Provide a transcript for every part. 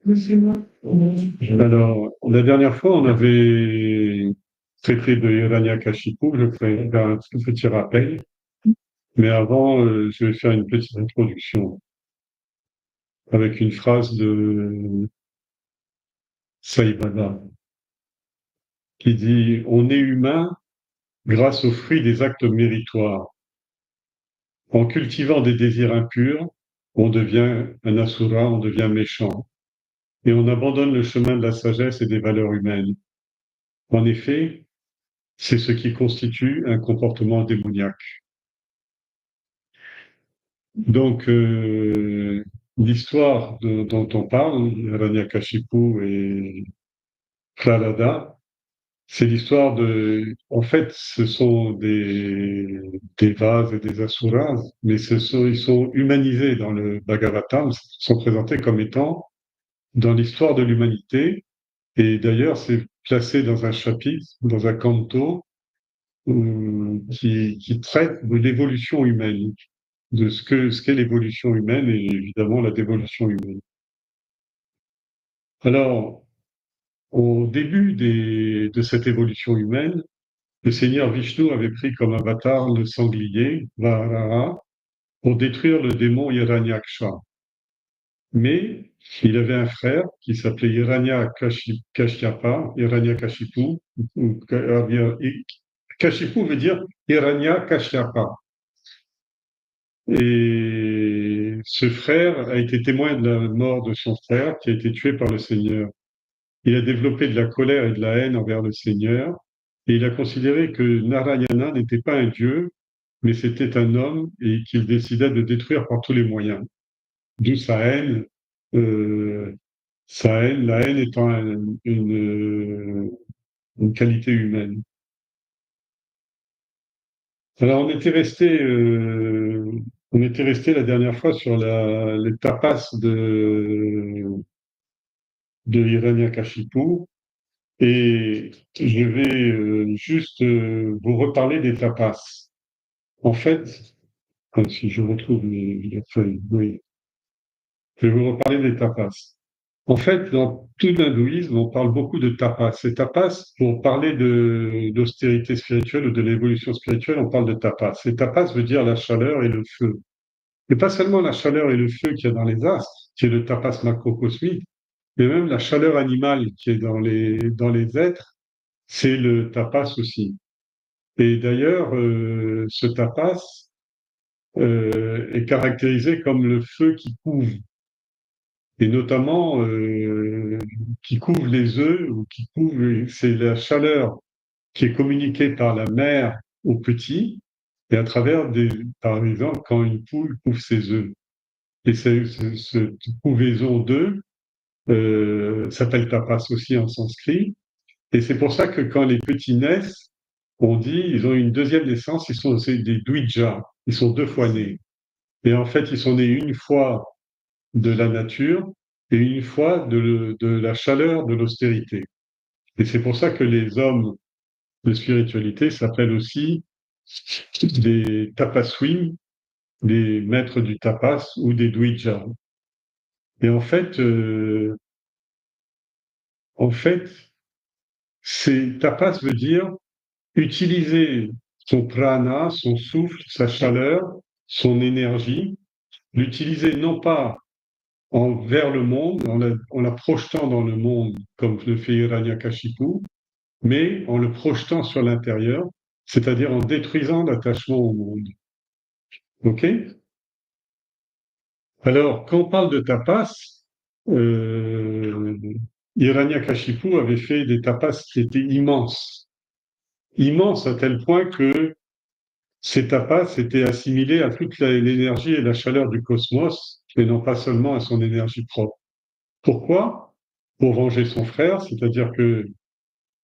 Alors, la dernière fois, on avait traité de Hiranyakashipu. Je ferai un tout petit rappel. Mais avant, je vais faire une petite introduction avec une phrase de Sai Baba qui dit: On est humain grâce au fruit des actes méritoires. En cultivant des désirs impurs, on devient un asura, on devient méchant. Et on abandonne le chemin de la sagesse et des valeurs humaines. En effet, c'est ce qui constitue un comportement démoniaque. Donc, l'histoire dont on parle, Hiranyakashipu et Prahlada, c'est l'histoire en fait, ce sont des vases et des asuras, mais ils sont humanisés dans le Bhagavatam, ils sont présentés comme étant dans l'histoire de l'humanité. Et d'ailleurs, c'est placé dans un chapitre, dans un canto, qui traite de l'évolution humaine, de ce qu'est l'évolution humaine et évidemment la dévolution humaine. Alors, au début de cette évolution humaine, le Seigneur Vishnu avait pris comme avatar le sanglier, Varaha, pour détruire le démon Hiranyaksha. Mais il avait un frère qui s'appelait Hiranyakashipu, Hiranyakashipu, Kashipu veut dire Hiranyakashipa. Et ce frère a été témoin de la mort de son frère qui a été tué par le Seigneur. Il a développé de la colère et de la haine envers le Seigneur et il a considéré que Narayana n'était pas un dieu, mais c'était un homme et qu'il décidait de détruire par tous les moyens. D'où euh, sa haine, la haine étant une qualité humaine. Alors on était resté la dernière fois sur les tapas de Hiranyakashipu et je vais juste vous reparler des tapas. En fait, si je retrouve les feuilles, oui, je vais vous reparler des tapas. En fait, dans tout l'hindouisme, on parle beaucoup de tapas. Et tapas, pour parler d'austérité spirituelle ou de l'évolution spirituelle, on parle de tapas. Et tapas veut dire la chaleur et le feu. Et pas seulement la chaleur et le feu qu'il y a dans les astres, qui est le tapas macrocosmique, mais même la chaleur animale qui est dans les êtres, c'est le tapas aussi. Et d'ailleurs, ce tapas est caractérisé comme le feu qui couve, et notamment qui couvre les œufs, ou qui couvre, c'est la chaleur qui est communiquée par la mère aux petits, et à travers par exemple, quand une poule couve ses œufs. Et cette couvaison d'œufs s'appelle tapas aussi en sanskrit. Et c'est pour ça que quand les petits naissent, on dit ils ont une deuxième naissance, c'est des Dwija, ils sont deux fois nés. Et en fait, ils sont nés une fois de la nature et une fois de la chaleur de l'austérité. Et c'est pour ça que les hommes de spiritualité s'appellent aussi des tapaswim, des maîtres du tapas ou des Dwija. Et en fait, tapas veut dire utiliser son prana, son souffle, sa chaleur, son énergie, l'utiliser non pas vers le monde, en la projetant dans le monde, comme le fait Hiranyakashipu, mais en le projetant sur l'intérieur, c'est-à-dire en détruisant l'attachement au monde. OK? Alors, quand on parle de tapas, euh, Hiranyakashipu avait fait des tapas qui étaient immenses. Immenses à tel point que ces tapas étaient assimilés à toute l'énergie et la chaleur du cosmos, et non pas seulement à son énergie propre. Pourquoi? Pour venger son frère, c'est-à-dire que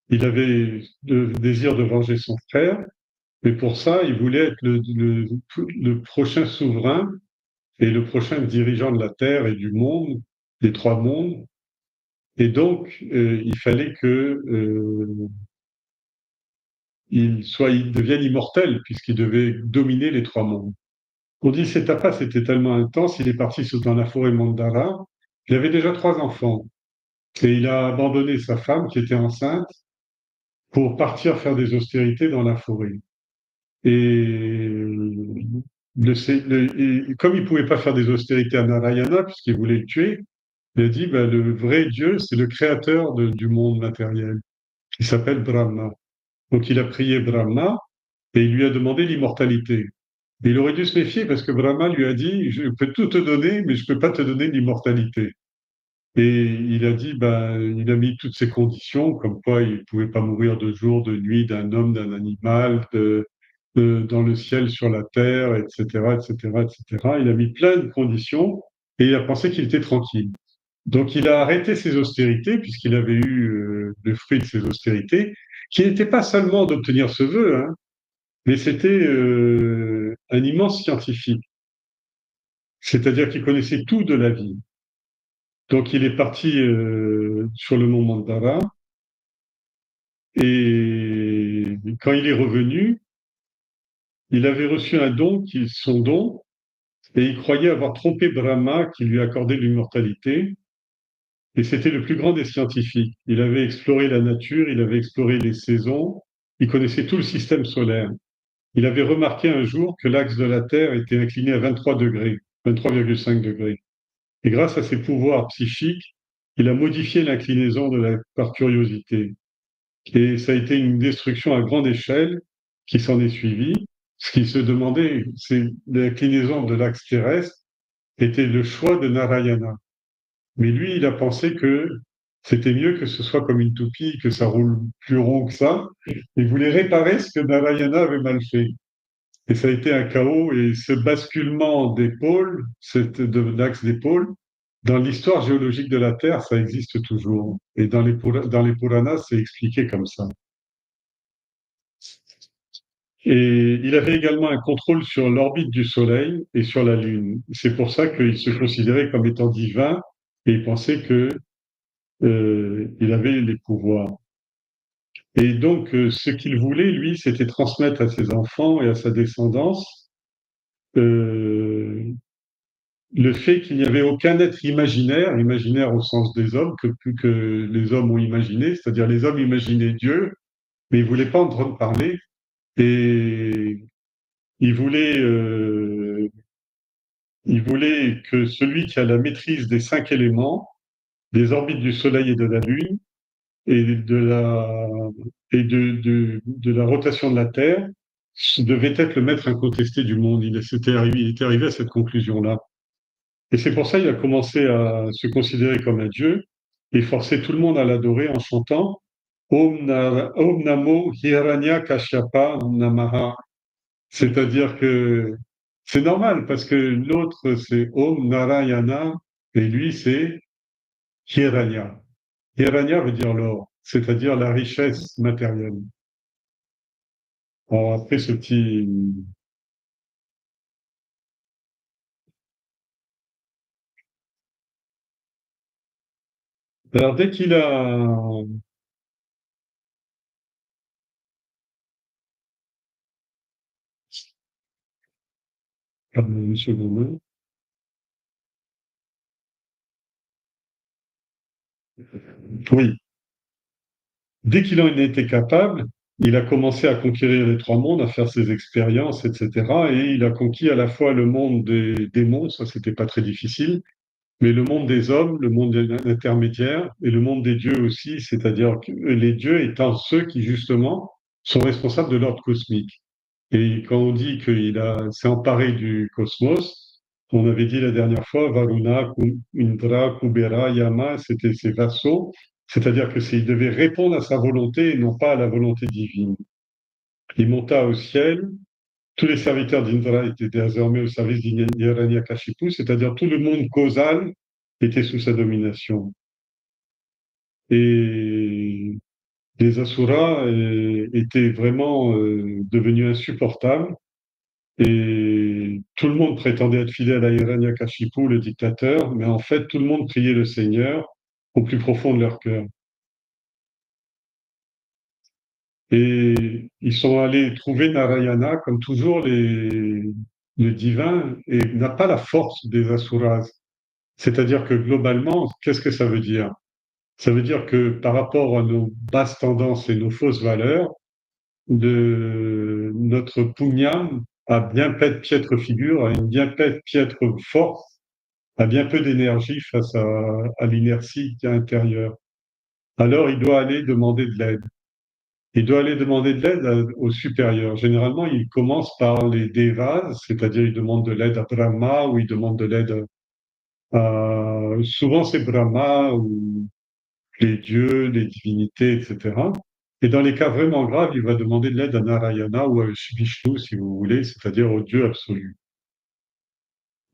il avait le désir de venger son frère, mais pour ça, il voulait être le prochain souverain et le prochain dirigeant de la Terre et du monde, des trois mondes. Et donc, il fallait que il devienne immortel, puisqu'il devait dominer les trois mondes. On dit que cet tapas était tellement intense, il est parti dans la forêt Mandara, Il avait déjà 3 enfants et il a abandonné sa femme qui était enceinte pour partir faire des austérités dans la forêt. Et comme il pouvait pas faire des austérités à Narayana puisqu'il voulait le tuer, il a dit ben, le vrai Dieu, c'est le créateur du monde matériel, qui s'appelle Brahma. Donc il a prié Brahma et il lui a demandé l'immortalité. Et il aurait dû se méfier parce que Brahma lui a dit, je peux tout te donner, mais je peux pas te donner l'immortalité. Et il a dit, ben, il a mis toutes ces conditions, comme quoi il pouvait pas mourir de jour, de nuit, d'un homme, d'un animal, dans le ciel, sur la terre, etc., etc., etc. Il a mis plein de conditions et il a pensé qu'il était tranquille. Donc il a arrêté ses austérités puisqu'il avait eu le fruit de ses austérités, qui n'était pas seulement d'obtenir ce vœu, hein, mais c'était un immense scientifique, c'est-à-dire qu'il connaissait tout de la vie. Donc il est parti sur le mont Mandara et quand il est revenu, il avait reçu un don, son don, et il croyait avoir trompé Brahma qui lui accordait l'immortalité. Et c'était le plus grand des scientifiques. Il avait exploré la nature, il avait exploré les saisons, il connaissait tout le système solaire. Il avait remarqué un jour que l'axe de la Terre était incliné à 23 degrés, 23,5 degrés. Et grâce à ses pouvoirs psychiques, il a modifié l'inclinaison par curiosité. Et ça a été une destruction à grande échelle qui s'en est suivie. Ce qu'il se demandait, c'est l'inclinaison de l'axe terrestre était le choix de Narayana. Mais lui, il a pensé que c'était mieux que ce soit comme une toupie, que ça roule plus rond que ça. Il voulait réparer ce que Narayana avait mal fait. Et ça a été un chaos. Et ce basculement des pôles, de l'axe des pôles, dans l'histoire géologique de la Terre, ça existe toujours. Et dans les Puranas, c'est expliqué comme ça. Et il avait également un contrôle sur l'orbite du Soleil et sur la Lune. C'est pour ça qu'il se considérait comme étant divin et il pensait que il avait les pouvoirs. Et donc, ce qu'il voulait, lui, c'était transmettre à ses enfants et à sa descendance euh, le fait qu'il n'y avait aucun être imaginaire, imaginaire au sens des hommes, que les hommes ont imaginé, c'est-à-dire les hommes imaginaient Dieu, mais ils ne voulaient pas entendre parler. Et il voulait, euh, il voulait que celui qui a la maîtrise des 5 éléments, des orbites du Soleil et de la Lune, et de la rotation de la Terre devait être le maître incontesté du monde. Il était arrivé à cette conclusion-là. Et c'est pour ça qu'il a commencé à se considérer comme un dieu et forcer tout le monde à l'adorer en chantant Om Namo Hiranyakashyapa Namaha. C'est-à-dire que c'est normal parce que l'autre c'est Om Narayana et lui c'est Hiranya. Hiranya veut dire l'or, c'est-à-dire la richesse matérielle. Bon, après ce petit... Alors dès qu'il a... Pardon, une seconde. Oui, dès qu'il en était capable, il a commencé à conquérir les 3 mondes, à faire ses expériences, etc. Et il a conquis à la fois le monde des démons, ça c'était pas très difficile, mais le monde des hommes, le monde intermédiaire et le monde des dieux aussi, c'est-à-dire que les dieux étant ceux qui justement sont responsables de l'ordre cosmique. Et quand on dit s'est emparé du cosmos, on avait dit la dernière fois, Varuna, Indra, Kubera, Yama, c'était ses vassaux, c'est-à-dire que il devait répondre à sa volonté et non pas à la volonté divine. Il monta au ciel, tous les serviteurs d'Indra étaient désormais au service d'Hiranyakashipu, c'est-à-dire tout le monde causal était sous sa domination. Et les Asuras étaient vraiment devenus insupportables et tout le monde prétendait être fidèle à Hiranyakashipu, le dictateur, mais en fait tout le monde priait le Seigneur au plus profond de leur cœur. Et ils sont allés trouver Narayana, comme toujours le divin, et n'a pas la force des Asuras. C'est-à-dire que globalement, qu'est-ce que ça veut dire? Ça veut dire que par rapport à nos basses tendances et nos fausses valeurs, notre pugnam a bien peu de piètre figure, a une bien peu de piètre force, a bien peu d'énergie face à l'inertie intérieure. Alors il doit aller demander de l'aide. Il doit aller demander de l'aide au supérieur. Généralement, il commence par les devas, c'est-à-dire il demande de l'aide à Brahma ou il demande de l'aide à... Souvent c'est Brahma ou les dieux, les divinités, etc. Et dans les cas vraiment graves, il va demander de l'aide à Narayana ou à Vishnu, si vous voulez, c'est-à-dire au Dieu absolu.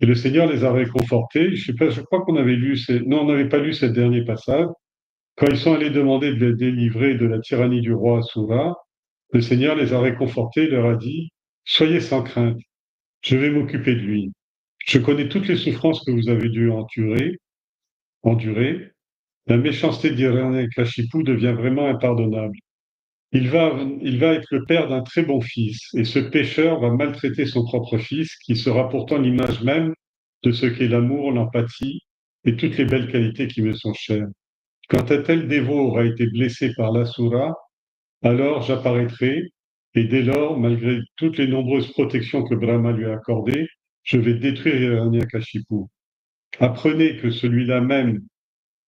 Et le Seigneur les a réconfortés. Je sais pas, je crois qu'on avait lu, non, on n'avait pas lu ce dernier passage. Quand ils sont allés demander de les délivrer de la tyrannie du roi Asura, le Seigneur les a réconfortés, leur a dit, soyez sans crainte, je vais m'occuper de lui. Je connais toutes les souffrances que vous avez dû endurer. La méchanceté d'Hiranyakashipu devient vraiment impardonnable. Il va être le père d'un très bon fils, et ce pécheur va maltraiter son propre fils, qui sera pourtant l'image même de ce qu'est l'amour, l'empathie et toutes les belles qualités qui me sont chères. Quand un tel dévot aura été blessé par l'Asura, alors j'apparaîtrai, et dès lors, malgré toutes les nombreuses protections que Brahma lui a accordées, je vais détruire Hiranyakashipu. Apprenez que celui-là même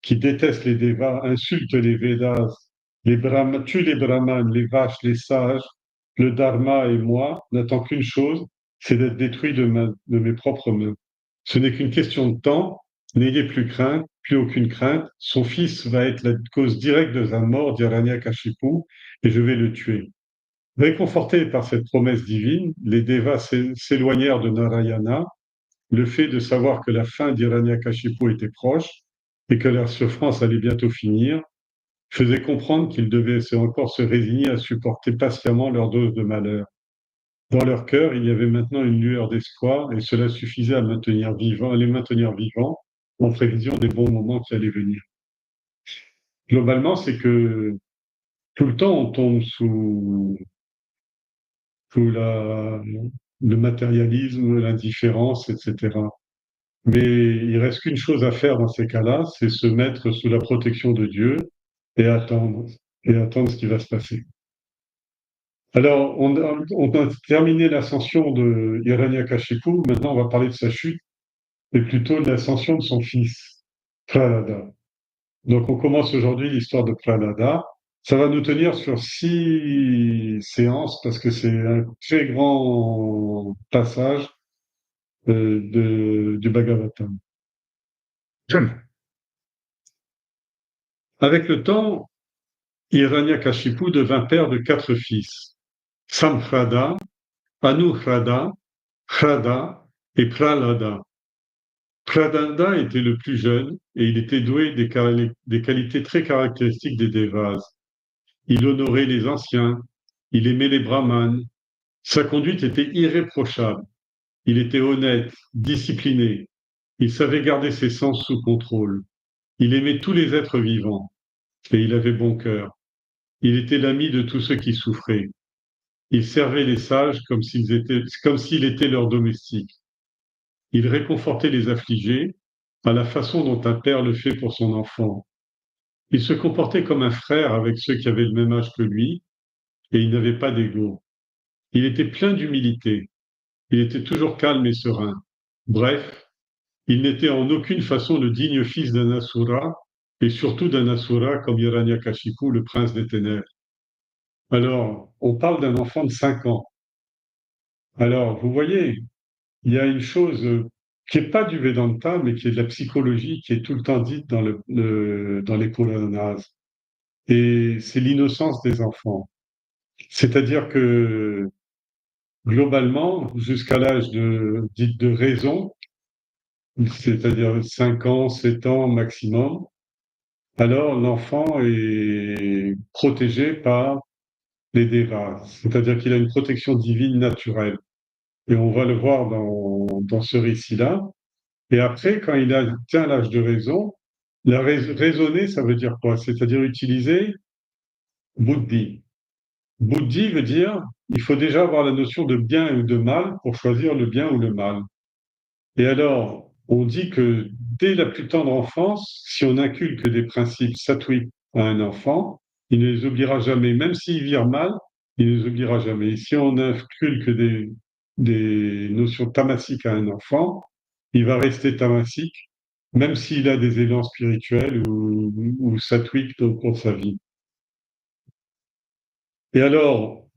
qui déteste les Devas, insulte les Védas, tue les Brahmanes, les vaches, les sages, le Dharma et moi, n'attend qu'une chose, c'est d'être détruit de mes propres mains. Ce n'est qu'une question de temps, n'ayez plus crainte, plus aucune crainte, son fils va être la cause directe de la mort d'Hiranyakashipu et je vais le tuer. Réconfortés par cette promesse divine, les Devas s'éloignèrent de Narayana. Le fait de savoir que la fin d'Hiranyakashipu était proche et que leur souffrance allait bientôt finir faisait comprendre qu'ils devaient encore se résigner à supporter patiemment leur dose de malheur. Dans leur cœur, il y avait maintenant une lueur d'espoir et cela suffisait à les maintenir vivants en prévision des bons moments qui allaient venir. Globalement, c'est que tout le temps, on tombe sous le matérialisme, l'indifférence, etc. Mais il reste qu'une chose à faire dans ces cas-là, c'est se mettre sous la protection de Dieu et attendre, et attendre ce qui va se passer. Alors, on a terminé l'ascension de Hiranyakashipu, maintenant on va parler de sa chute, et plutôt de l'ascension de son fils, Prahlada. Donc on commence aujourd'hui l'histoire de Prahlada. Ça va nous tenir sur 6 séances parce que c'est un très grand passage du Bhagavatam. Avec le temps, Hiranyakashipu devint père de 4 fils, Samhrada, Anuhrada, Hrada et Prahlada. Prahlada était le plus jeune et il était doué des qualités très caractéristiques des Devas. Il honorait les anciens, il aimait les brahmanes, sa conduite était irréprochable, il était honnête, discipliné, il savait garder ses sens sous contrôle, il aimait tous les êtres vivants et il avait bon cœur. Il était l'ami de tous ceux qui souffraient. Il servait les sages comme s'il était leur domestique. Il réconfortait les affligés à la façon dont un père le fait pour son enfant. Il se comportait comme un frère avec ceux qui avaient le même âge que lui, et il n'avait pas d'ego. Il était plein d'humilité. Il était toujours calme et serein. Bref, il n'était en aucune façon le digne fils d'un Asura, et surtout d'un Asura comme Hiranyakashipu, le prince des ténèbres. Alors, on parle d'un enfant de 5 ans. Alors, vous voyez, il y a une chose qui n'est pas du Vedanta, mais qui est de la psychologie, qui est tout le temps dite dans les Puranas. Et c'est l'innocence des enfants. C'est-à-dire que globalement, jusqu'à l'âge dit de raison, c'est-à-dire 5 ans, 7 ans maximum, alors l'enfant est protégé par les devas, c'est-à-dire qu'il a une protection divine naturelle. Et on va le voir dans ce récit-là. Et après, quand il atteint l'âge de raison, raisonner, ça veut dire quoi? C'est-à-dire utiliser buddhi. Buddhi veut dire, il faut déjà avoir la notion de bien ou de mal pour choisir le bien ou le mal. Et alors, on dit que dès la plus tendre enfance, si on inculque des principes sattviques à un enfant, il ne les oubliera jamais. Même s'il vire mal, il ne les oubliera jamais. Et si on inculque des notions tamasiques à un enfant, il va rester tamasique, même s'il a des élans spirituels ou sattviques au cours de sa vie. Et alors,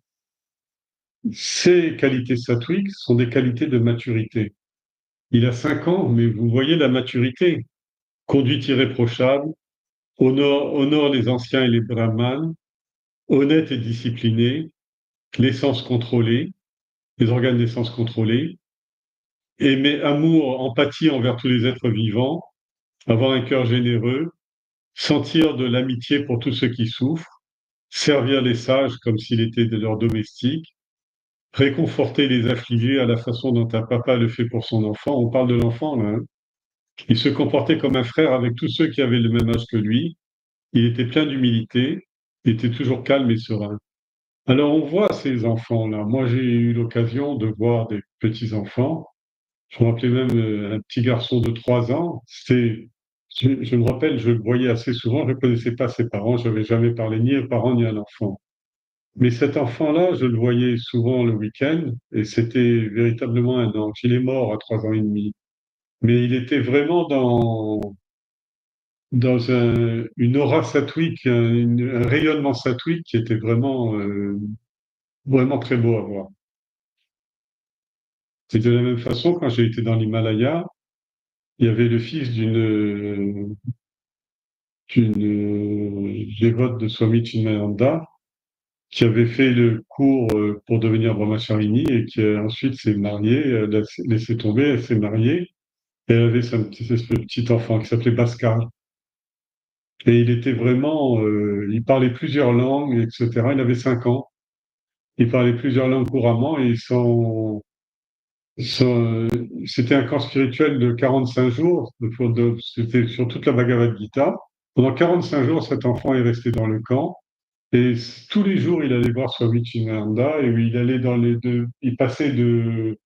ces qualités sattviques sont des qualités de maturité. Il a 5 ans, mais vous voyez la maturité. Conduite irréprochable, honore les anciens et les brahmanes, honnête et discipliné, l'essence contrôlée, les organes d'essence contrôlés, aimer, amour, empathie envers tous les êtres vivants, avoir un cœur généreux, sentir de l'amitié pour tous ceux qui souffrent, servir les sages comme s'il était de leurs domestiques, réconforter les affligés à la façon dont un papa le fait pour son enfant. On parle de l'enfant là, hein. Il se comportait comme un frère avec tous ceux qui avaient le même âge que lui. Il était plein d'humilité, il était toujours calme et serein. Alors on voit ces enfants-là. Moi j'ai eu l'occasion de voir des petits-enfants. Je me rappelais même un petit garçon de 3 ans. Je me rappelle, je le voyais assez souvent, je ne connaissais pas ses parents, je n'avais jamais parlé ni aux parents ni à l'enfant. Mais cet enfant-là, je le voyais souvent le week-end et c'était véritablement un ange. Il est mort à 3 ans et demi. Mais il était vraiment dans une aura satouique, un rayonnement satouique qui était vraiment très beau à voir. C'est de la même façon, quand j'ai été dans l'Himalaya, il y avait le fils d'une dévote de Swami Chinmayananda qui avait fait le cours pour devenir brahmacharini et qui ensuite s'est mariée, elle a laissé tomber, elle s'est mariée et elle avait ce petit enfant qui s'appelait Bhaskar. Et il était vraiment, il parlait plusieurs langues, etc. Il avait 5 ans. Il parlait plusieurs langues couramment et c'était un camp spirituel de 45 jours. C'était sur toute la Bhagavad Gita. Pendant 45 jours, cet enfant est resté dans le camp. Et tous les jours, il allait voir Swami Chinanda et il allait il passait de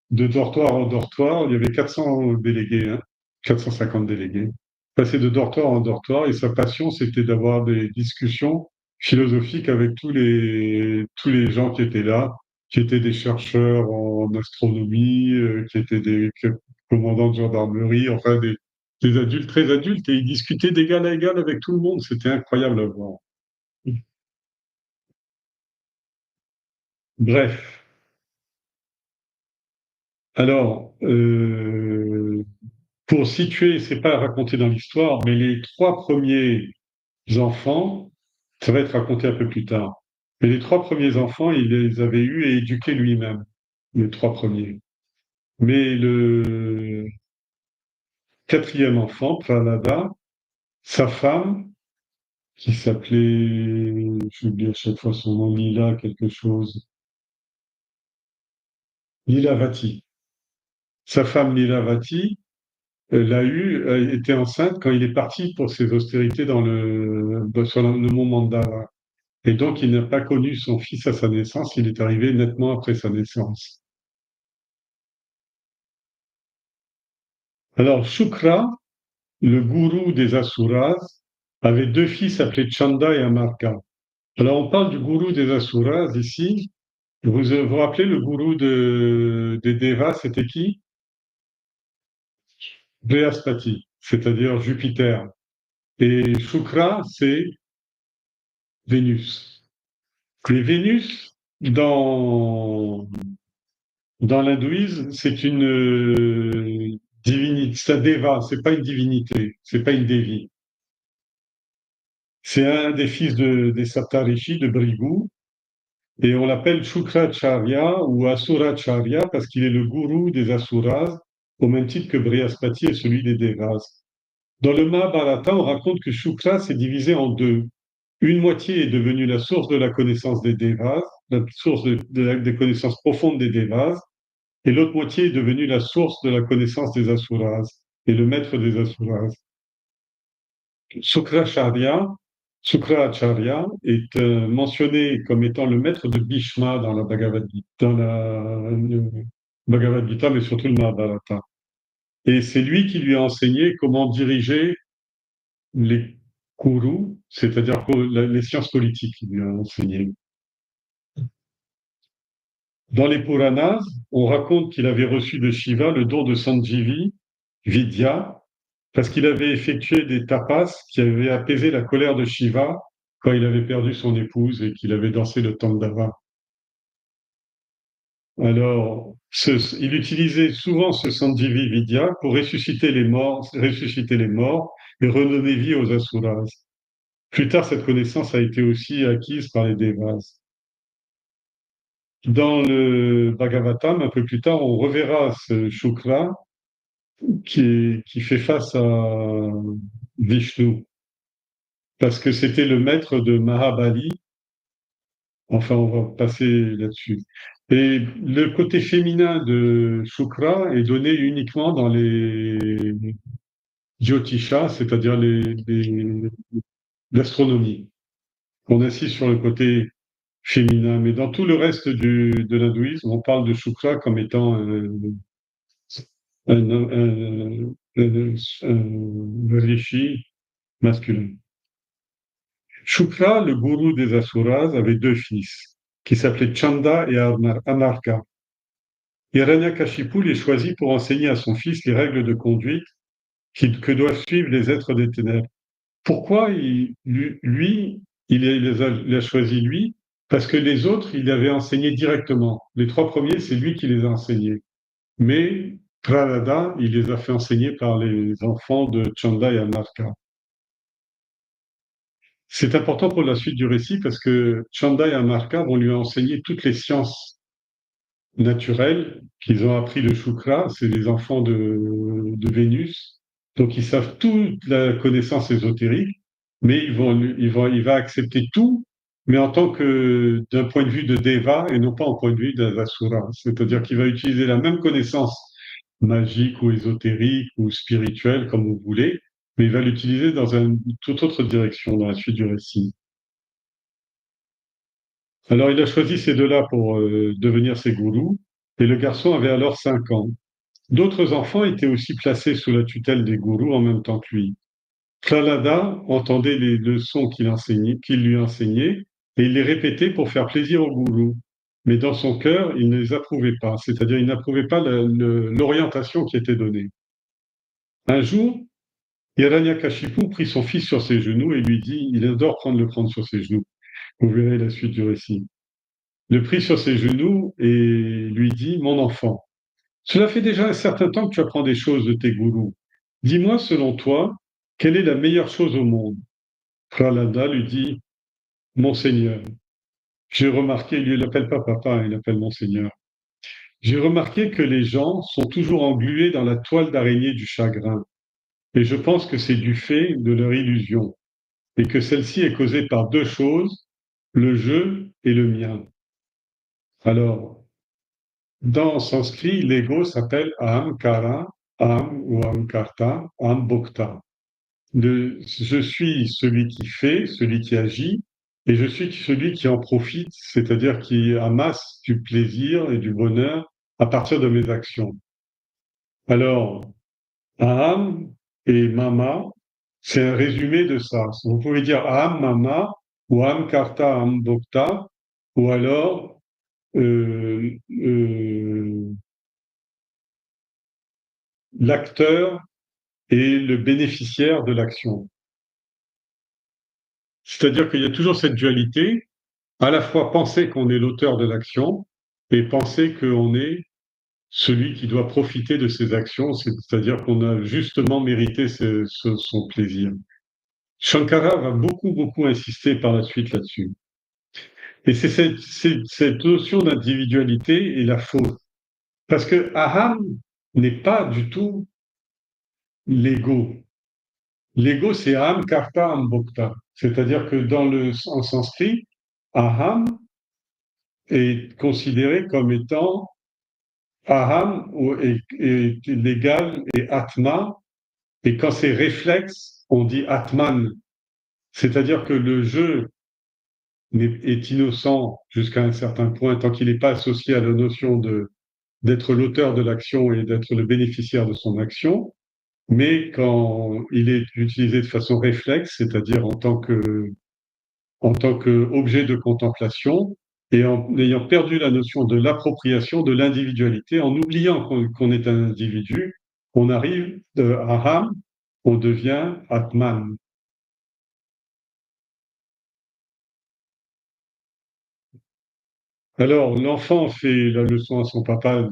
dortoir en dortoir. Il y avait 400 délégués, hein, 450 délégués. Il passait de dortoir en dortoir et sa passion, c'était d'avoir des discussions philosophiques avec tous les gens qui étaient là, qui étaient des chercheurs en astronomie, qui étaient des commandants de gendarmerie, enfin des adultes très adultes, et ils discutaient d'égal à égal avec tout le monde. C'était incroyable à voir. Bref, alors, pour situer, c'est pas raconté dans l'histoire, mais les 3 premiers enfants, ça va être raconté un peu plus tard. Mais les 3 premiers enfants, il les avait eus et éduqués lui-même, les 3 premiers. Mais le quatrième enfant, Prahlada, sa femme, qui s'appelait, j'oublie à chaque fois son nom, Lila quelque chose, Lilavati. Sa femme Lilavati, était enceinte quand il est parti pour ses austérités sur le mont Mandara. Et donc, il n'a pas connu son fils à sa naissance, il est arrivé nettement après sa naissance. Alors, Shukra, le gourou des Asuras, avait 2 fils appelés Chanda et Amarka. Alors, on parle du gourou des Asuras ici. Vous rappelez le gourou des Devas, c'était qui? Brihaspati, c'est-à-dire Jupiter. Et Shukra, c'est Vénus. Et Vénus, dans l'hindouisme, c'est une divinité, c'est un deva, c'est pas une divinité, c'est pas une dévi. C'est un des fils des Saptarishi, de Bhrigu, et on l'appelle Shukracharya ou Asuracharya parce qu'il est le gourou des Asuras, au même titre que Brihaspati est celui des Devas. Dans le Mahabharata, on raconte que Shukra s'est divisé en deux. Une moitié est devenue la source de la connaissance des Devas, la source des connaissances profondes des Devas, et l'autre moitié est devenue la source de la connaissance des Asuras et le maître des Asuras. Sukracharya, Sukracharya est mentionné comme étant le maître de Bhishma dans la Bhagavad Gita, mais surtout le Mahabharata. Et c'est lui qui lui a enseigné comment diriger les Kuru, c'est-à-dire les sciences politiques, il lui a enseigné. Dans les Puranas, on raconte qu'il avait reçu de Shiva le don de Sanjeevi, Vidya, parce qu'il avait effectué des tapas qui avaient apaisé la colère de Shiva quand il avait perdu son épouse et qu'il avait dansé le Tandava. Alors, il utilisait souvent ce Sanjeevi Vidya pour ressusciter les morts et redonner vie aux Asuras. Plus tard, cette connaissance a été aussi acquise par les Devas. Dans le Bhagavatam, un peu plus tard, on reverra ce Shukra qui fait face à Vishnu, parce que c'était le maître de Mahabali. Enfin, on va passer là-dessus. Et le côté féminin de Shukra est donné uniquement dans les Jyotisha, c'est-à-dire l'astronomie. On insiste sur le côté féminin, mais dans tout le reste de l'hindouisme, on parle de Shukra comme étant un rishi masculin. Shukra, le gourou des Asuras, avait deux fils, qui s'appelaient Chanda et Anarka. Hiranyakashipu les choisit pour enseigner à son fils les règles de conduite que doivent suivre les êtres des ténèbres. Pourquoi il a choisi lui? Parce que les autres, il avait enseigné directement. Les trois premiers, c'est lui qui les a enseignés. Mais Prahlada, il les a fait enseigner par les enfants de Chanda et Anarka. C'est important pour la suite du récit parce que Chanda et Anarka vont lui enseigner toutes les sciences naturelles qu'ils ont appris de Shukra, c'est les enfants de Vénus. Donc ils savent toute la connaissance ésotérique, mais il va accepter tout, mais en tant que d'un point de vue de Deva et non pas en point de vue d'Asura. C'est-à-dire qu'il va utiliser la même connaissance magique ou ésotérique ou spirituelle, comme vous voulez, mais il va l'utiliser dans une toute autre direction dans la suite du récit. Alors il a choisi ces deux-là pour devenir ses gourous, et le garçon avait alors 5 ans. D'autres enfants étaient aussi placés sous la tutelle des gourous en même temps que lui. Prahlada entendait les leçons qu'il lui enseignait, et il les répétait pour faire plaisir au gourou. Mais dans son cœur, il ne les approuvait pas, c'est-à-dire il n'approuvait pas l'orientation qui était donnée. Un jour, Hiranyakashipu prit son fils sur ses genoux et lui dit, il adore le prendre sur ses genoux. Vous verrez la suite du récit. Le prit sur ses genoux et lui dit, mon enfant, cela fait déjà un certain temps que tu apprends des choses de tes gourous. Dis-moi, selon toi, quelle est la meilleure chose au monde? Prahlada lui dit, Monseigneur, j'ai remarqué, lui, il l'appelle pas papa, il l'appelle Monseigneur. J'ai remarqué que les gens sont toujours englués dans la toile d'araignée du chagrin. Et je pense que c'est du fait de leur illusion. Et que celle-ci est causée par deux choses, le jeu et le mien. Alors, dans sanskrit, l'ego s'appelle ahamkara, aham ou ahamkarta, aham bhokta. Je suis celui qui fait, celui qui agit, et je suis celui qui en profite, c'est-à-dire qui amasse du plaisir et du bonheur à partir de mes actions. Alors, aham et mama, c'est un résumé de ça. Vous pouvez dire aham mama ou aham karta aham bhokta, ou alors euh, euh, l'acteur est le bénéficiaire de l'action. C'est-à-dire qu'il y a toujours cette dualité, à la fois penser qu'on est l'auteur de l'action et penser qu'on est celui qui doit profiter de ses actions, c'est-à-dire qu'on a justement mérité son plaisir. Shankara va beaucoup, beaucoup insister par la suite là-dessus. Et c'est cette notion d'individualité et la faute. Parce que Aham n'est pas du tout l'ego. L'ego, c'est Aham, Karta, Aham, Bhokta. C'est-à-dire que en sanskrit, Aham est considéré comme étant Aham est l'égal et Atma, et quand c'est réflexe, on dit Atman. C'est-à-dire que le jeu est innocent jusqu'à un certain point, tant qu'il n'est pas associé à la notion d'être l'auteur de l'action et d'être le bénéficiaire de son action, mais quand il est utilisé de façon réflexe, c'est-à-dire en tant qu'objet de contemplation, et en ayant perdu la notion de l'appropriation, de l'individualité, en oubliant qu'on est un individu, on arrive de Aham, on devient Atman. Alors, l'enfant fait la leçon à son papa,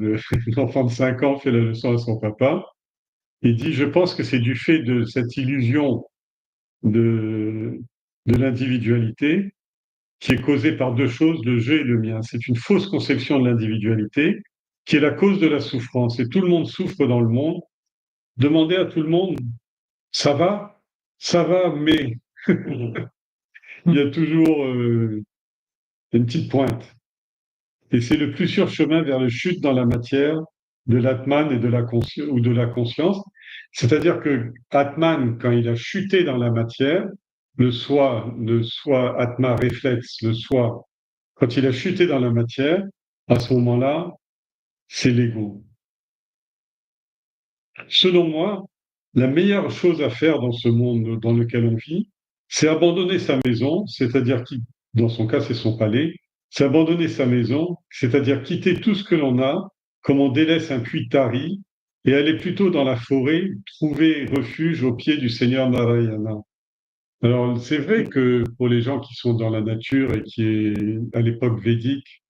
l'enfant de 5 ans fait la leçon à son papa. Il dit, je pense que c'est du fait de cette illusion de, de l'individualité qui est causée par deux choses, le jeu et le mien. C'est une fausse conception de l'individualité qui est la cause de la souffrance. Et tout le monde souffre dans le monde. Demandez à tout le monde, ça va? Ça va, mais il y a toujours une petite pointe. Et c'est le plus sûr chemin vers le chute dans la matière de l'Atman et de la conscience ou de la conscience. C'est-à-dire que Atman, quand il a chuté dans la matière, le soi Atma réflexe, le soi, quand il a chuté dans la matière, à ce moment-là, c'est l'ego. Selon moi, la meilleure chose à faire dans ce monde dans lequel on vit, c'est abandonner sa maison, c'est-à-dire qui, dans son cas, c'est son palais, c'est abandonner sa maison, c'est-à-dire quitter tout ce que l'on a, comme on délaisse un puits tari, et aller plutôt dans la forêt, trouver refuge au pied du Seigneur Narayana. Alors, c'est vrai que pour les gens qui sont dans la nature et qui est à l'époque védique,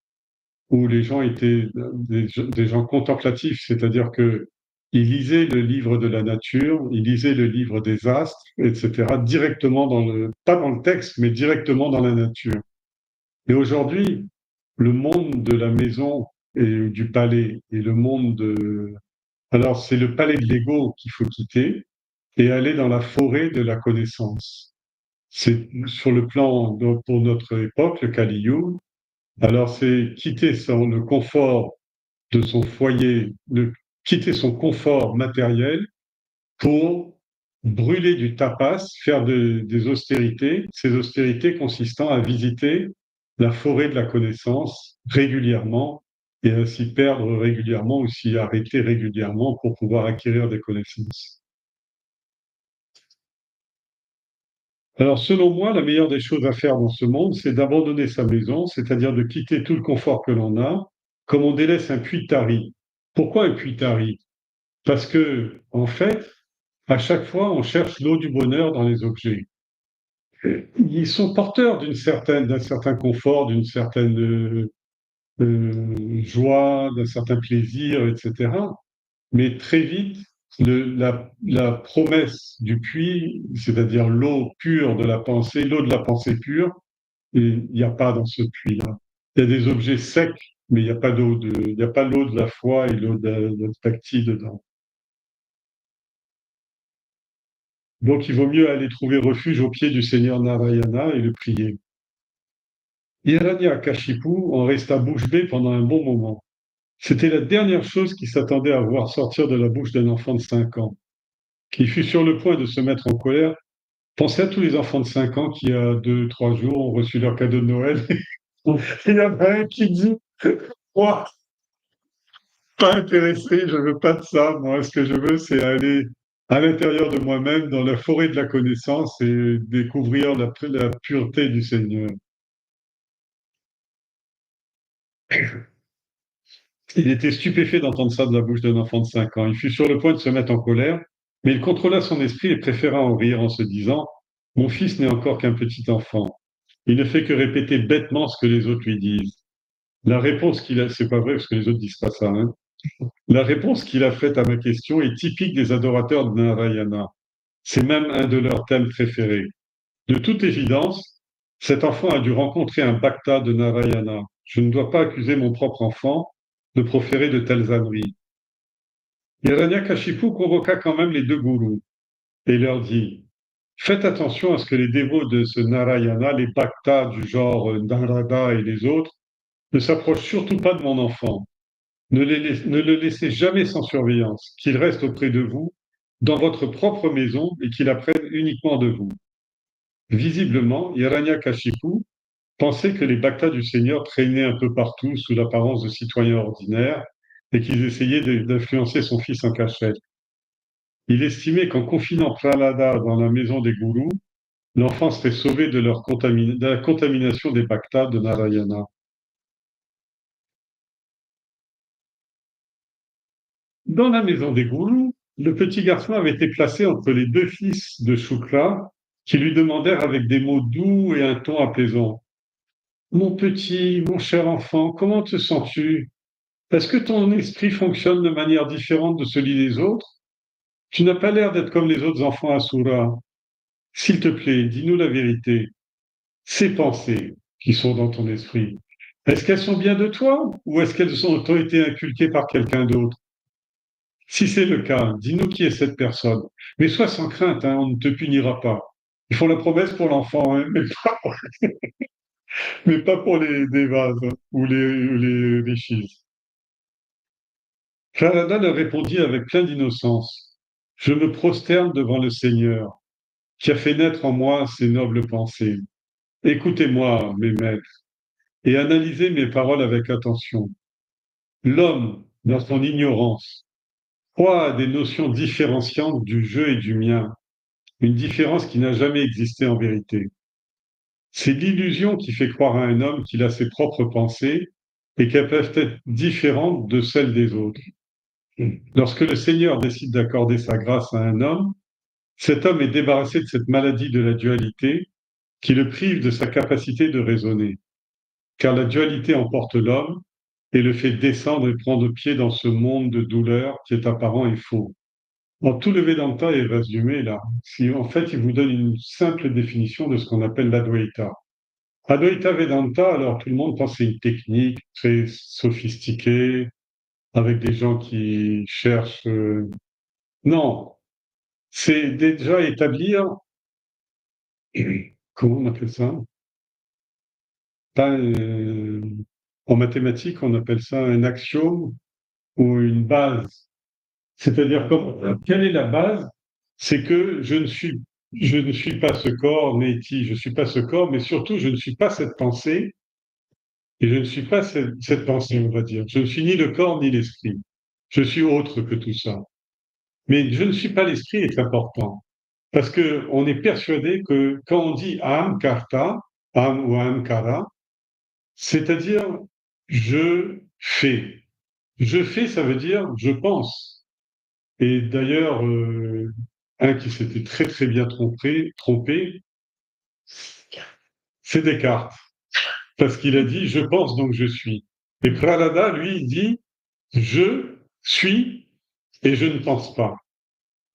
où les gens étaient des gens contemplatifs, c'est-à-dire que ils lisaient le livre de la nature, ils lisaient le livre des astres, etc., directement pas dans le texte, mais directement dans la nature. Et aujourd'hui, le monde de la maison et du palais et le monde de... Alors, c'est le palais de l'ego qu'il faut quitter et aller dans la forêt de la connaissance. C'est sur le plan, pour notre époque, le Kali Yuga. Alors, c'est quitter le confort de son foyer, de quitter son confort matériel pour brûler du tapas, faire des austérités, ces austérités consistant à visiter la forêt de la connaissance régulièrement et à s'y perdre régulièrement ou s'y arrêter régulièrement pour pouvoir acquérir des connaissances. Alors, selon moi, la meilleure des choses à faire dans ce monde, c'est d'abandonner sa maison, c'est-à-dire de quitter tout le confort que l'on a, comme on délaisse un puits tari. Pourquoi un puits tari? Parce que, en fait, à chaque fois, on cherche l'eau du bonheur dans les objets. Ils sont porteurs d'un certain confort, d'une certaine joie, d'un certain plaisir, etc. Mais très vite, la promesse du puits, c'est-à-dire l'eau pure de la pensée, l'eau de la pensée pure, il n'y a pas dans ce puits-là. Il y a des objets secs, mais il n'y a pas il n'y a pas l'eau de la foi et l'eau de tactile dedans. Donc, il vaut mieux aller trouver refuge au pied du Seigneur Narayana et le prier. Hiranyakashipu en resta bouche bée pendant un bon moment. C'était la dernière chose qu'il s'attendait à voir sortir de la bouche d'un enfant de 5 ans, qui fut sur le point de se mettre en colère. Pensez à tous les enfants de 5 ans qui, il y a 2, 3 jours, ont reçu leur cadeau de Noël. Il y en a un qui dit, moi, pas intéressé, je veux pas de ça. Moi, ce que je veux, c'est aller à l'intérieur de moi-même, dans la forêt de la connaissance et découvrir la pureté du Seigneur. Il était stupéfait d'entendre ça de la bouche d'un enfant de 5 ans. Il fut sur le point de se mettre en colère, mais il contrôla son esprit et préféra en rire en se disant, mon fils n'est encore qu'un petit enfant. Il ne fait que répéter bêtement ce que les autres lui disent. La réponse qu'il a, c'est pas vrai parce que les autres disent pas ça, hein. La réponse qu'il a faite à ma question est typique des adorateurs de Narayana. C'est même un de leurs thèmes préférés. De toute évidence, cet enfant a dû rencontrer un bhakta de Narayana. Je ne dois pas accuser mon propre enfant de proférer de telles âneries. Hiranyakashipu convoqua quand même les deux gourous et leur dit, faites attention à ce que les dévots de ce Narayana, les bhaktas du genre Narada et les autres, ne s'approchent surtout pas de mon enfant. Ne le laissez jamais sans surveillance, qu'il reste auprès de vous, dans votre propre maison, et qu'il apprenne uniquement de vous. Visiblement, Hiranyakashipu pensait que les bhaktas du Seigneur traînaient un peu partout sous l'apparence de citoyens ordinaires et qu'ils essayaient d'influencer son fils en cachette. Il estimait qu'en confinant Prahlada dans la maison des gourous, l'enfant serait sauvé de la contamination des bhaktas de Narayana. Dans la maison des gourous, le petit garçon avait été placé entre les deux fils de Shukra qui lui demandèrent avec des mots doux et un ton apaisant. Mon petit, mon cher enfant, comment te sens-tu? Est-ce que ton esprit fonctionne de manière différente de celui des autres? Tu n'as pas l'air d'être comme les autres enfants Asura. S'il te plaît, dis-nous la vérité. Ces pensées qui sont dans ton esprit, est-ce qu'elles sont bien de toi ou est-ce qu'elles ont été inculquées par quelqu'un d'autre? Si c'est le cas, dis-nous qui est cette personne. Mais sois sans crainte, hein, on ne te punira pas. Ils font la promesse pour l'enfant, hein, mais pas pour les Devas hein, ou les rishis. Narada leur répondit avec plein d'innocence. Je me prosterne devant le Seigneur, qui a fait naître en moi ces nobles pensées. Écoutez-moi, mes maîtres, et analysez mes paroles avec attention. L'homme, dans son ignorance, croit à des notions différenciantes du jeu et du mien, une différence qui n'a jamais existé en vérité. C'est l'illusion qui fait croire à un homme qu'il a ses propres pensées et qu'elles peuvent être différentes de celles des autres. Lorsque le Seigneur décide d'accorder sa grâce à un homme, cet homme est débarrassé de cette maladie de la dualité qui le prive de sa capacité de raisonner, car la dualité emporte l'homme et le fait descendre et prendre pied dans ce monde de douleur qui est apparent et faux. Bon, tout le Vedanta est résumé là. Si, en fait, il vous donne une simple définition de ce qu'on appelle l'Advaita. Advaita Vedanta, alors tout le monde pense que c'est une technique très sophistiquée, avec des gens qui cherchent. Non, c'est déjà établir, comment on appelle ça? Pas, en mathématiques, on appelle ça un axiome ou une base. C'est-à-dire, quelle est la base? C'est que je ne suis pas ce corps, Neti, je ne suis pas ce corps, mais surtout, je ne suis pas cette pensée, et je ne suis pas cette pensée, on va dire. Je ne suis ni le corps ni l'esprit. Je suis autre que tout ça. Mais je ne suis pas l'esprit est important. Parce que on est persuadé que quand on dit Aham Karta, Aham ou Aham Kara, c'est-à-dire je fais. Je fais, ça veut dire je pense. Et d'ailleurs, un qui s'était très très bien trompé, c'est Descartes, parce qu'il a dit je pense donc je suis. Et Prahlada, lui, il dit je suis et je ne pense pas.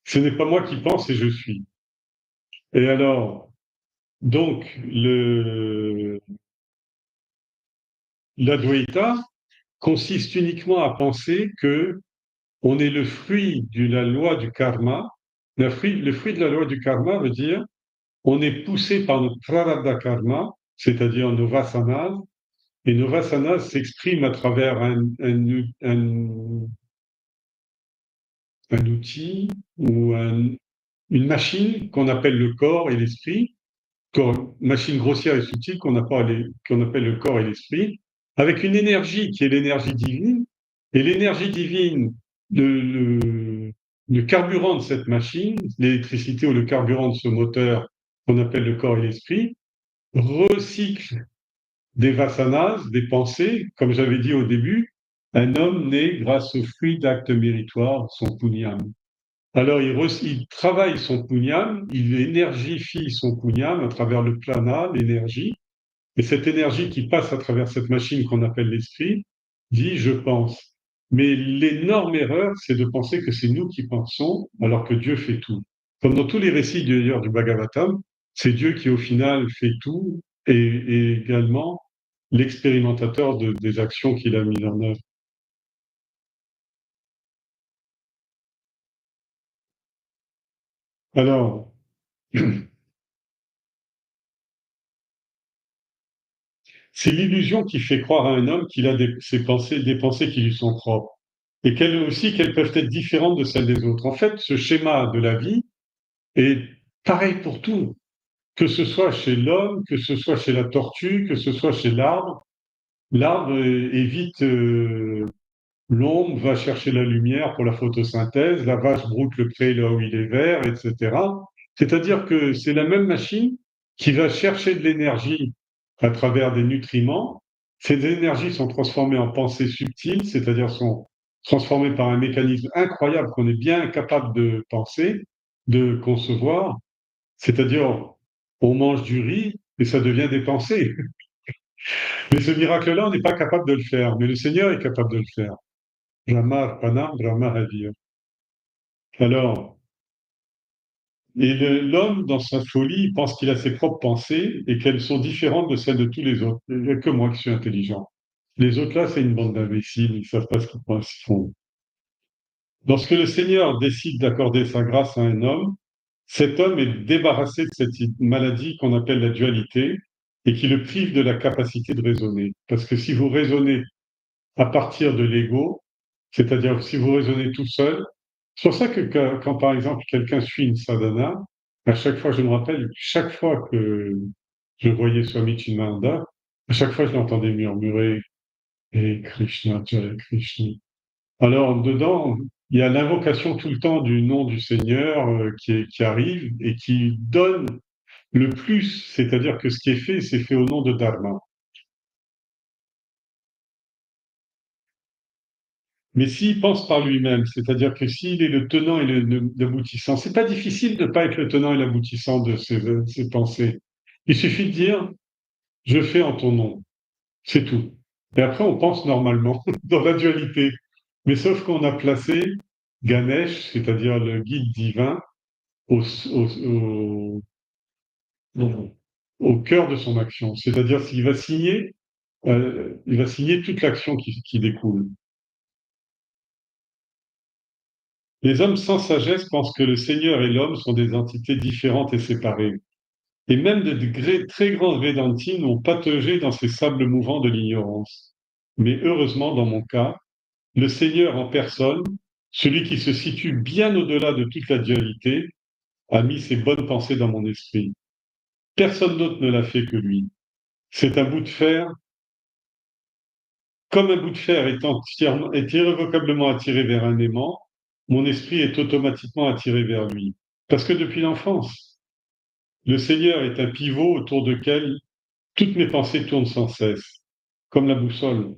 Ce n'est pas moi qui pense et je suis. Et alors, donc, l'Advaita consiste uniquement à penser que on est le fruit de la loi du karma. Le fruit de la loi du karma veut dire on est poussé par notre prarabdha karma, c'est-à-dire nos vasanas, et nos vasanas s'expriment à travers un outil ou une machine qu'on appelle le corps et l'esprit, machine grossière et subtile qu'on appelle le corps et l'esprit, avec une énergie qui est l'énergie divine, et l'énergie divine, le, le, le carburant de cette machine, l'électricité ou le carburant de ce moteur qu'on appelle le corps et l'esprit, recycle des vasanas, des pensées, comme j'avais dit au début, un homme né grâce au fruit d'actes méritoires, son punyam. Alors, il travaille son punyam, il énergifie son punyam à travers le plana, l'énergie, et cette énergie qui passe à travers cette machine qu'on appelle l'esprit dit je pense. Mais l'énorme erreur, c'est de penser que c'est nous qui pensons alors que Dieu fait tout. Comme dans tous les récits d'ailleurs du Bhagavatam, c'est Dieu qui au final fait tout et également l'expérimentateur des actions qu'il a mises en œuvre. Alors, c'est l'illusion qui fait croire à un homme qu'il a ses pensées, des pensées qui lui sont propres, et qu'elles peuvent être différentes de celles des autres. En fait, ce schéma de la vie est pareil pour tout, que ce soit chez l'homme, que ce soit chez la tortue, que ce soit chez l'arbre. L'arbre évite L'ombre va chercher la lumière pour la photosynthèse, la vache broute le pré là où il est vert, etc. C'est-à-dire que c'est la même machine qui va chercher de l'énergie à travers des nutriments. Ces énergies sont transformées en pensées subtiles, c'est-à-dire sont transformées par un mécanisme incroyable qu'on est bien capable de penser, de concevoir. C'est-à-dire, on mange du riz et ça devient des pensées. Mais ce miracle-là, on n'est pas capable de le faire, mais le Seigneur est capable de le faire. Ramar Panam Brahma Hadir. Alors, l'homme, dans sa folie, il pense qu'il a ses propres pensées et qu'elles sont différentes de celles de tous les autres. Il n'y a que moi qui suis intelligent. Les autres là, c'est une bande d'imbéciles, ils ne savent pas ce qu'ils font. Lorsque le Seigneur décide d'accorder sa grâce à un homme, cet homme est débarrassé de cette maladie qu'on appelle la dualité et qui le prive de la capacité de raisonner. Parce que si vous raisonnez à partir de l'ego, c'est-à-dire si vous raisonnez tout seul, c'est pour ça que quand, par exemple quelqu'un suit une sadhana, à chaque fois, je me rappelle, chaque fois que je voyais Swami Chinmanda, à chaque fois je l'entendais murmurer et Krishna, Jai Krishna. Alors dedans, il y a l'invocation tout le temps du nom du Seigneur qui arrive et qui donne le plus, c'est-à-dire que ce qui est fait, c'est fait au nom de Dharma. Mais s'il pense par lui-même, c'est-à-dire que s'il est le tenant et l'aboutissant, c'est pas difficile de ne pas être le tenant et l'aboutissant de ses pensées. Il suffit de dire, je fais en ton nom, c'est tout. Et après, on pense normalement dans la dualité. Mais sauf qu'on a placé Ganesh, c'est-à-dire le guide divin, au, au, au, au cœur de son action. C'est-à-dire il va signer toute l'action qui découle. Les hommes sans sagesse pensent que le Seigneur et l'homme sont des entités différentes et séparées. Et même de très grands Vedantines ont pataugé dans ces sables mouvants de l'ignorance. Mais heureusement, dans mon cas, le Seigneur en personne, celui qui se situe bien au-delà de toute la dualité, a mis ses bonnes pensées dans mon esprit. Personne d'autre ne l'a fait que lui. C'est un bout de fer, comme un bout de fer est irrévocablement attiré vers un aimant, mon esprit est automatiquement attiré vers lui. Parce que depuis l'enfance, le Seigneur est un pivot autour duquel toutes mes pensées tournent sans cesse, comme la boussole.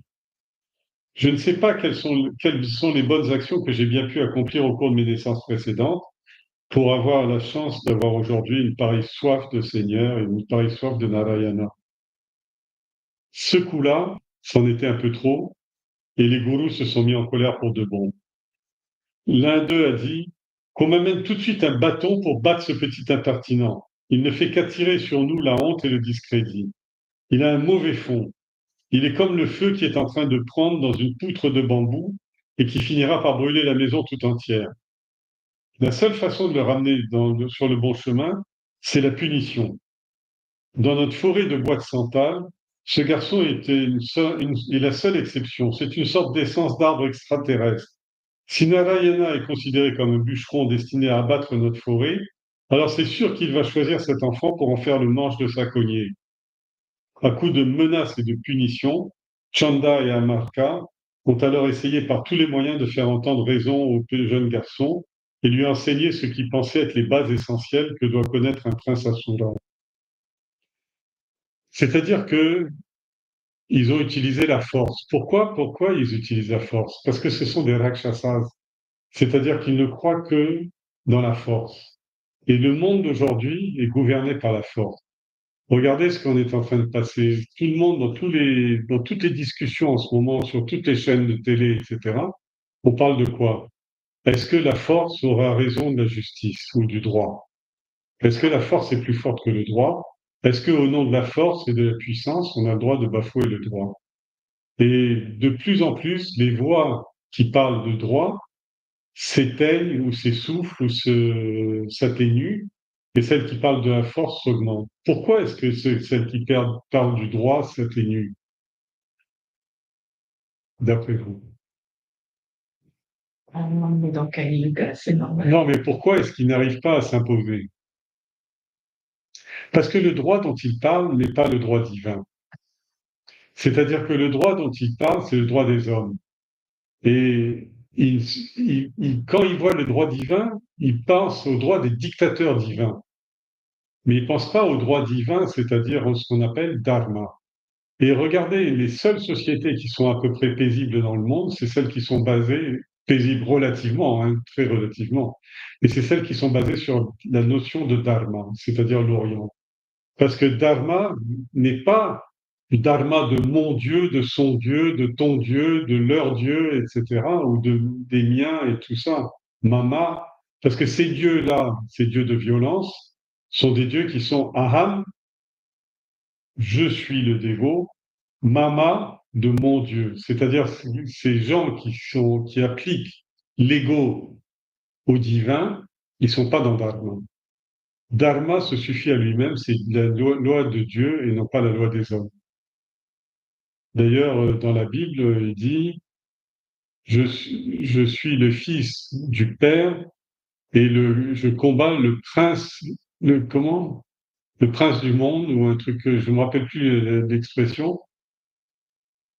Je ne sais pas quelles sont les bonnes actions que j'ai bien pu accomplir au cours de mes naissances précédentes pour avoir la chance d'avoir aujourd'hui une pareille soif de Seigneur et une pareille soif de Narayana. Ce coup-là, c'en était un peu trop, et les gourous se sont mis en colère pour de bon. L'un d'eux a dit qu'on m'amène tout de suite un bâton pour battre ce petit impertinent. Il ne fait qu'attirer sur nous la honte et le discrédit. Il a un mauvais fond. Il est comme le feu qui est en train de prendre dans une poutre de bambou et qui finira par brûler la maison tout entière. La seule façon de le ramener sur le bon chemin, c'est la punition. Dans notre forêt de bois de santal, ce garçon est la seule exception. C'est une sorte d'essence d'arbre extraterrestre. Si Narayana est considéré comme un bûcheron destiné à abattre notre forêt, alors c'est sûr qu'il va choisir cet enfant pour en faire le manche de sa cognée. À coup de menaces et de punitions, Chanda et Amarka ont alors essayé par tous les moyens de faire entendre raison au jeune garçon et lui enseigner ce qu'ils pensaient être les bases essentielles que doit connaître un prince Asura. C'est-à-dire que ils ont utilisé la force. Pourquoi ils utilisent la force? Parce que ce sont des rakshasas. C'est-à-dire qu'ils ne croient que dans la force. Et le monde d'aujourd'hui est gouverné par la force. Regardez ce qu'on est en train de passer. Tout le monde, dans toutes les discussions en ce moment, sur toutes les chaînes de télé, etc., on parle de quoi? Est-ce que la force aura raison de la justice ou du droit? Est-ce que la force est plus forte que le droit? Est-ce qu'au nom de la force et de la puissance, on a le droit de bafouer le droit? Et de plus en plus, les voix qui parlent de droit s'éteignent ou s'essoufflent ou s'atténuent, et celles qui parlent de la force s'augmentent. Pourquoi est-ce que celles qui parlent du droit s'atténuent, d'après vous? On est dans quel yoga, c'est normal. Non, mais pourquoi est-ce qu'ils n'arrivent pas à s'imposer? Parce que le droit dont ils parlent n'est pas le droit divin. C'est-à-dire que le droit dont ils parlent, c'est le droit des hommes. Et quand il voit le droit divin, il pense au droit des dictateurs divins. Mais il ne pense pas au droit divin, c'est-à-dire ce qu'on appelle dharma. Et regardez, les seules sociétés qui sont à peu près paisibles dans le monde, c'est celles qui sont basées, paisibles relativement, hein, très relativement, et c'est celles qui sont basées sur la notion de dharma, c'est-à-dire l'Orient. Parce que dharma n'est pas le dharma de mon Dieu, de son Dieu, de ton Dieu, de leur Dieu, etc., ou des miens et tout ça. Mama, parce que ces dieux-là, ces dieux de violence, sont des dieux qui sont aham, je suis le dévot, mama de mon Dieu. C'est-à-dire ces gens qui appliquent l'ego au divin, ils sont pas dans dharma. Dharma se suffit à lui-même, c'est la loi de Dieu et non pas la loi des hommes. D'ailleurs, dans la Bible, il dit, je suis le fils du Père et je combats le prince, comment? Le prince du monde, ou un truc, je ne me rappelle plus l'expression,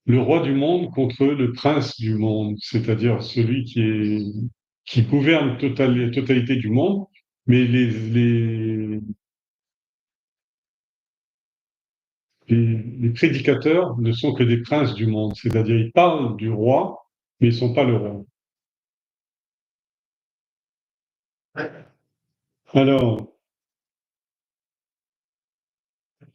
le roi du monde contre le prince du monde, c'est-à-dire celui qui gouverne la totalité du monde, mais les prédicateurs ne sont que des princes du monde, c'est-à-dire ils parlent du roi, mais ils ne sont pas le roi. Alors,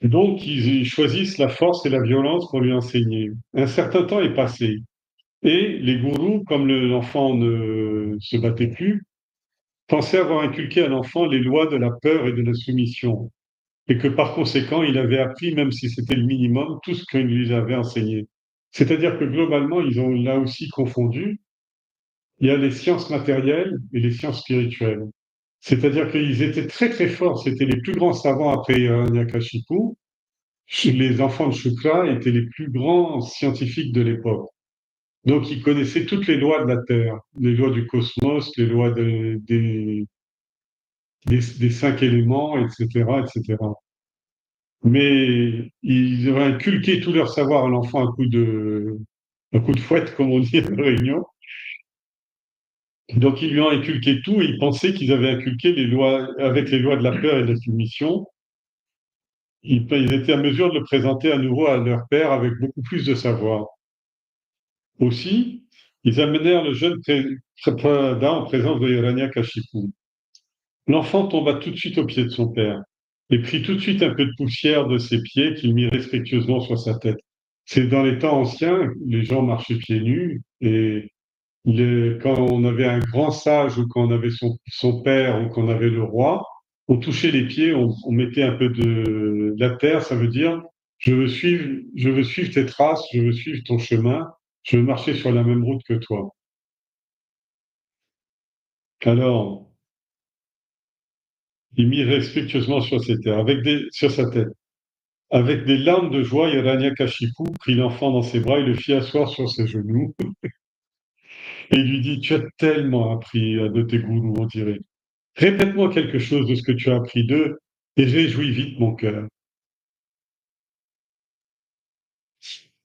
donc ils choisissent la force et la violence pour lui enseigner. Un certain temps est passé, et les gourous, comme l'enfant ne se battait plus, pensaient avoir inculqué à l'enfant les lois de la peur et de la soumission, et que par conséquent, il avait appris, même si c'était le minimum, tout ce qu'il lui avait enseigné. C'est-à-dire que globalement, ils ont là aussi confondu. Il y a les sciences matérielles et les sciences spirituelles. C'est-à-dire qu'ils étaient très très forts, c'était les plus grands savants après Hiranyakashipu. Les enfants de Shukra étaient les plus grands scientifiques de l'époque. Donc ils connaissaient toutes les lois de la Terre, les lois du cosmos, les lois des cinq éléments, etc., etc. Mais ils avaient inculqué tout leur savoir à l'enfant un coup de fouette, comme on dit à la Réunion. Donc ils lui ont inculqué tout et ils pensaient qu'ils avaient inculqué les lois, avec les lois de la peur et de la soumission. Ils étaient à mesure de le présenter à nouveau à leur père avec beaucoup plus de savoir. Aussi, ils amenèrent le jeune Prada en présence de Hiranyakashipu. L'enfant tomba tout de suite aux pieds de son père et prit tout de suite un peu de poussière de ses pieds qu'il mit respectueusement sur sa tête. C'est dans les temps anciens, les gens marchaient pieds nus et quand on avait un grand sage ou quand on avait son père ou qu'on avait le roi, on touchait les pieds, on mettait un peu de la terre, ça veut dire je veux suivre tes traces, je veux suivre ton chemin, je veux marcher sur la même route que toi. Alors, il mit respectueusement sur sa tête. Avec des larmes de joie, Hiranyakashipu prit l'enfant dans ses bras et le fit asseoir sur ses genoux et lui dit, tu as tellement appris de tes gourous, on dirait. Répète-moi quelque chose de ce que tu as appris d'eux et réjouis vite mon cœur.